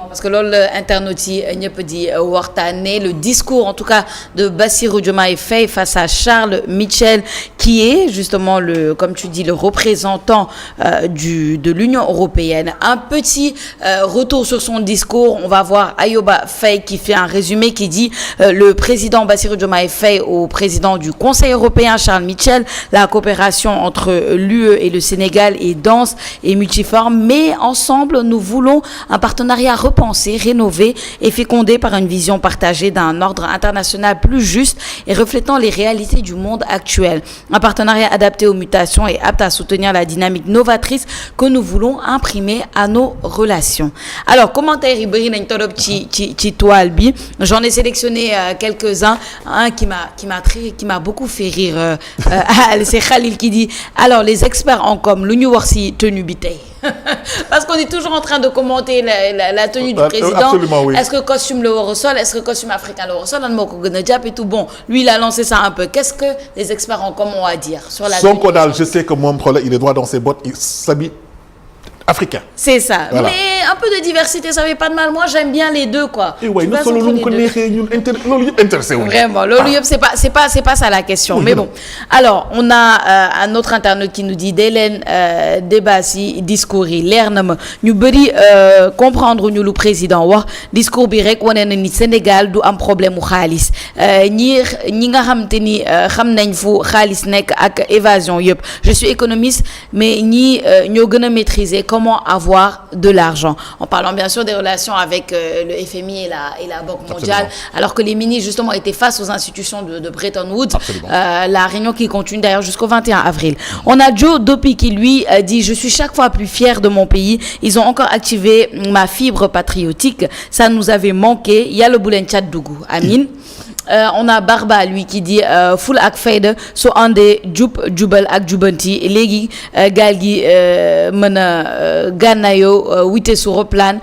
Parce que l'internaute dit le discours en tout cas de Bassirou Diomaye Faye face à Charles Michel qui est justement comme tu dis le représentant de l'Union européenne. Un petit retour sur son discours, on va voir Ayoba Faye qui fait un résumé qui dit le président Bassirou Diomaye Faye au président du Conseil européen Charles Michel, la coopération entre l'UE et le Sénégal est dense et multiforme, mais ensemble nous voulons un partenariat repensé, rénové et fécondé par une vision partagée d'un ordre international plus juste et reflétant les réalités du monde actuel. Un partenariat adapté aux mutations et apte à soutenir la dynamique novatrice que nous voulons imprimer à nos relations. Alors, commentaire j'en ai sélectionné quelques-uns. Un qui m'a beaucoup fait rire. C'est Khalil qui dit alors les experts en com lu ñu wax ci tenue bi tey parce qu'on est toujours en train de commenter la tenue du président. Absolument, oui. Est-ce que costume le sol, est-ce que costume africain le sol, et tout. Bon, lui il a lancé ça un peu. Qu'est-ce que les experts en com ont à dire sur la son codal? Je sais que mon problème, il est droit dans ses bottes, il s'habille africain. C'est ça. Voilà. Mais un peu de diversité, ça fait pas de mal. Moi, j'aime bien les deux, quoi. Et ouais, nous sommes intéressés. Vraiment, c'est pas ça la question. Oui, mais bon. Alors, on a un autre internaute qui nous dit d'Hélène Debassi discours l'air na ma ñu bari comprendre ñu lu président wax discours bi rek woné na ni Sénégal du am problème mu xaalis ñi nga xamanteni xam nañ fu xaalis nek ak évasion yëpp. Je suis économiste, mais ñi ñoo gëna maîtriser comment avoir de l'argent, en parlant bien sûr des relations avec le FMI et la Banque mondiale. Absolument. Alors que les ministres justement étaient face aux institutions de Bretton Woods. La réunion qui continue d'ailleurs jusqu'au 21 avril. On a Joe Dopi qui lui dit je suis chaque fois plus fier de mon pays, ils ont encore activé ma fibre patriotique, ça nous avait manqué. Il y a le Boulen Tchaddougou, Amin. On a Barba lui qui dit full ak fayda so ande jubal ak jubanti légui gal gi meuna ganayo wité sur plan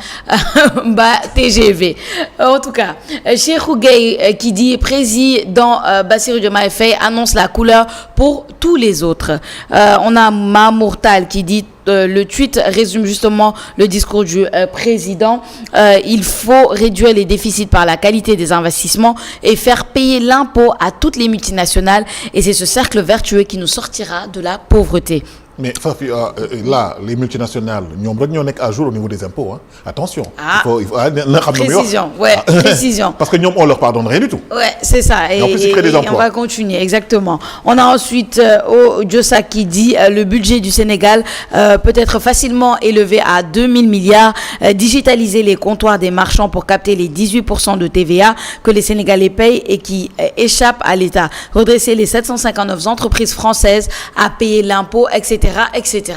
ba TGV. En tout cas, Cheikhou Gueye qui dit président Bassirou Diomaye Faye annonce la couleur pour tous les autres. On a Mamour Tal qui dit le tweet résume justement le discours du président. Il faut réduire les déficits par la qualité des investissements et faire payer l'impôt à toutes les multinationales. Et c'est ce cercle vertueux qui nous sortira de la pauvreté. Mais là, les multinationales, nous sommes à jour au niveau des impôts. Hein. Attention. Précision, ouais, précision. Parce que nous, on leur pardonne rien du tout. Ouais, c'est ça. Et en plus, ils créent des emplois. On va continuer, exactement. On a ensuite Diossa qui dit le budget du Sénégal peut être facilement élevé à 2000 milliards. Digitaliser les comptoirs des marchands pour capter les 18% de TVA que les Sénégalais payent et qui échappent à l'État. Redresser les 759 entreprises françaises à payer l'impôt, etc. etc.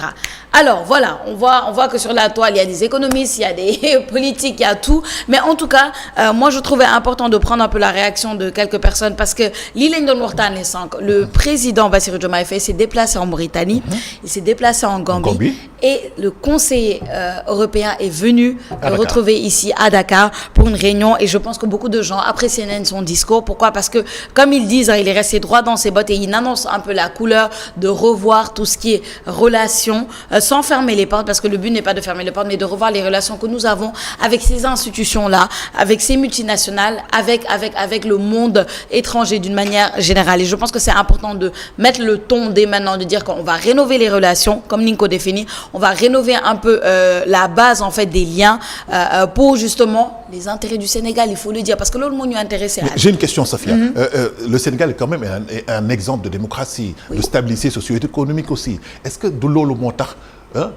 Alors voilà, on voit que sur la toile il y a des économistes, il y a des politiques, il y a tout, mais en tout cas moi je trouvais important de prendre un peu la réaction de quelques personnes parce que le président Bassirou Diomaye Faye s'est déplacé en Mauritanie, il s'est déplacé en Gambie et le conseiller européen est venu le retrouver ici à Dakar pour une réunion et je pense que beaucoup de gens apprécient son discours. Pourquoi? Parce que comme ils disent, il est resté droit dans ses bottes et il annonce un peu la couleur de revoir tout ce qui est relations sans fermer les portes, parce que le but n'est pas de fermer les portes mais de revoir les relations que nous avons avec ces institutions-là, avec ces multinationales, avec le monde étranger d'une manière générale. Et je pense que c'est important de mettre le ton dès maintenant, de dire qu'on va rénover les relations, comme Ninko définit, on va rénover un peu la base en fait des liens pour justement les intérêts du Sénégal, il faut le dire, parce que l'autre monde est intéressé. J'ai une question, Safia. Le Sénégal est quand même un exemple de démocratie, de stabilité socio-économique aussi. Est-ce que de l'eau le montant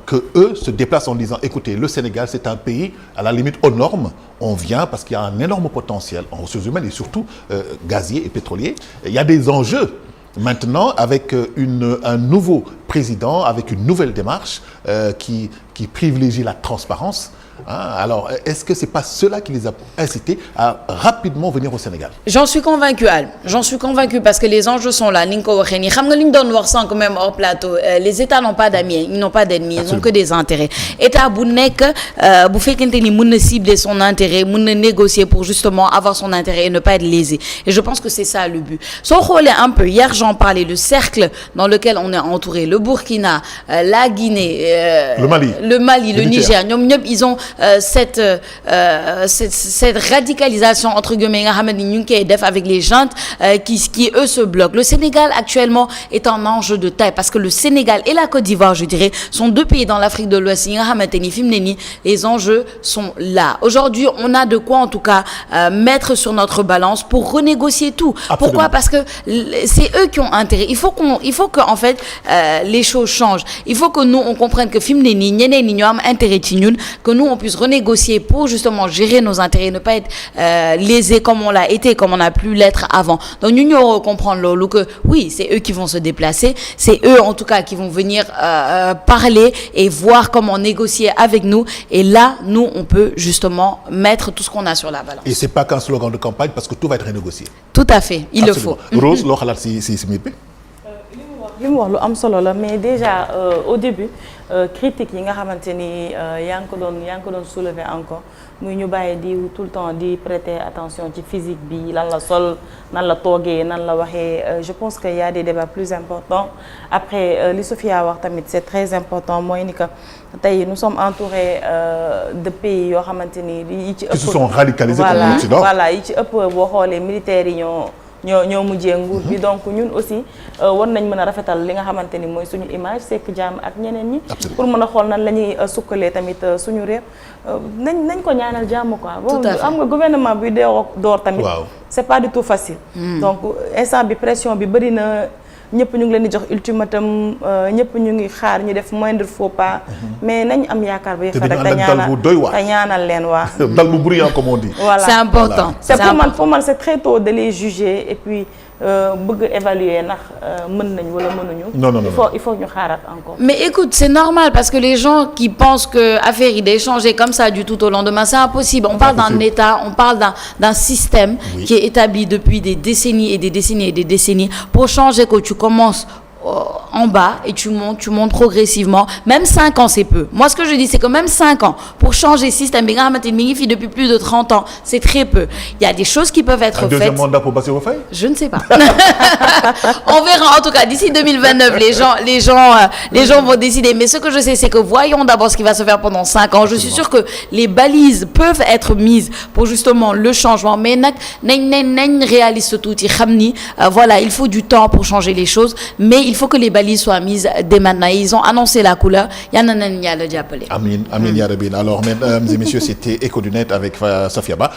que eux se déplacent en disant écoutez, le Sénégal c'est un pays à la limite aux normes, on vient parce qu'il y a un énorme potentiel en ressources humaines et surtout gazier et pétrolier. Il y a des enjeux maintenant avec un nouveau président, avec une nouvelle démarche qui privilégie la transparence. Alors, est-ce que ce n'est pas cela qui les a incités à rapidement venir au Sénégal? J'en suis convaincu, Al. J'en suis convaincu parce que les enjeux sont là. Les États n'ont pas d'amis, ils n'ont pas d'ennemis, ils n'ont que des intérêts. État Bounek, vous faites qu'il cibler son intérêt, négocier pour justement avoir son intérêt et ne pas être lésé. Et je pense que c'est ça le but. Sans rouler un peu, hier j'en parlais, le cercle dans lequel on est entouré, le Burkina, la Guinée, le Mali, le Niger, ils ont cette radicalisation entre guillemets nga xamante ni ñu ngi koy def avec les gens qui eux se bloquent. Le Sénégal actuellement est un enjeu de taille parce que le Sénégal et la Côte d'Ivoire, je dirais, sont deux pays dans l'Afrique de l'Ouest yi nga xamante ni fi mu ne nii les enjeux sont là. Aujourd'hui, on a de quoi en tout cas mettre sur notre balance pour renégocier tout. Absolument. Pourquoi? Parce que c'est eux qui ont intérêt. Il faut que en fait les choses changent. Il faut que nous on comprenne que fi mu ne nii ñeneen ñi ñoo am intérêt ci ñun, que nous on puisse renégocier pour justement gérer nos intérêts, ne pas être lésés comme on l'a été, comme on a pu l'être avant. Donc ñu ñoo comprendre loolu que oui, c'est eux qui vont se déplacer, c'est eux en tout cas qui vont venir parler et voir comment négocier avec nous, et là nous on peut justement mettre tout ce qu'on a sur la balance. Et c'est pas qu'un slogan de campagne parce que tout va être renégocié. Tout à fait, il Absolument. Le faut. Rose, loo xalaat si mbir bi. li mu wax lu am solo la, mais déjà au début critique yi nga xamante ni yaa ngi ko doon soulever encore muy ñu bàyyi di tout le temps di prêter attention ci physique bi, lan la sol, nan la toogee, nan la waxee. Je pense que y a des débats plus importants. Après li Sophia wax tamit c'est très important, mooy ni que tey nous sommes entourés de pays yoo xamante ni yi ci ëpp qui se sont radicalisés comme l'Occident. Voilà yi ci ëpp boo xoolee militaires yi ñoo mujjee nguur bi. Donc ñun aussi war nañ mën a rafetal li nga xamante ni mooy suñu image Seck Jaam ak ñeneen ñi. pour mën a xool nan la ñuy sukkalee tamit suñu réew. nañ ko ñaanal jàmm quoi. Tout à fait. Am nga gouvernement bi door tamit. Waaw. C'est pas du tout facile. Donc instant bi pression bi bëri na. ñëpp ñu ngi leen di jox ultimatum, ñëpp ñu ngi xaar ñu def moindre faux pas, mais nañ am yaakaar ba yëf rek te ñaanal leen waa. dal bu bruyant comme on dit. Voilà. C'est important. C'est pour man c'est très tôt de les juger et puis bëgg évaluer ndax mën nañ wala mënuñu. Non. Il faut ñu xaaraat encore. Mais écoute, c'est normal parce que les gens qui pensent que affaire yi day changer comme ça du tout au lendemain, c'est impossible. On parle d'un État, on parle d'un système qui est établi depuis des décennies et des décennies et des décennies. Pour changer, que tu commences en bas et tu montes progressivement. Même 5 ans, c'est peu. Moi, ce que je dis, c'est que même 5 ans, pour changer le système, depuis plus de 30 ans, c'est très peu. Il y a des choses qui peuvent être faites. Un deuxième mandat pour Bassirou Faye? Je ne sais pas. On verra. En tout cas, d'ici 2029, les gens vont décider. Mais ce que je sais, c'est que voyons d'abord ce qui va se faire pendant 5 ans. Je suis sûre que les balises peuvent être mises pour justement le changement. Mais nañ réaliste tout. Voilà, il faut du temps pour changer les choses. Mais il faut que les balises soient mises dès maintenant. Ils ont annoncé la couleur. Amin ya Rabbi. Alors, mesdames et messieurs, c'était Écho du Net avec Sophia Ba.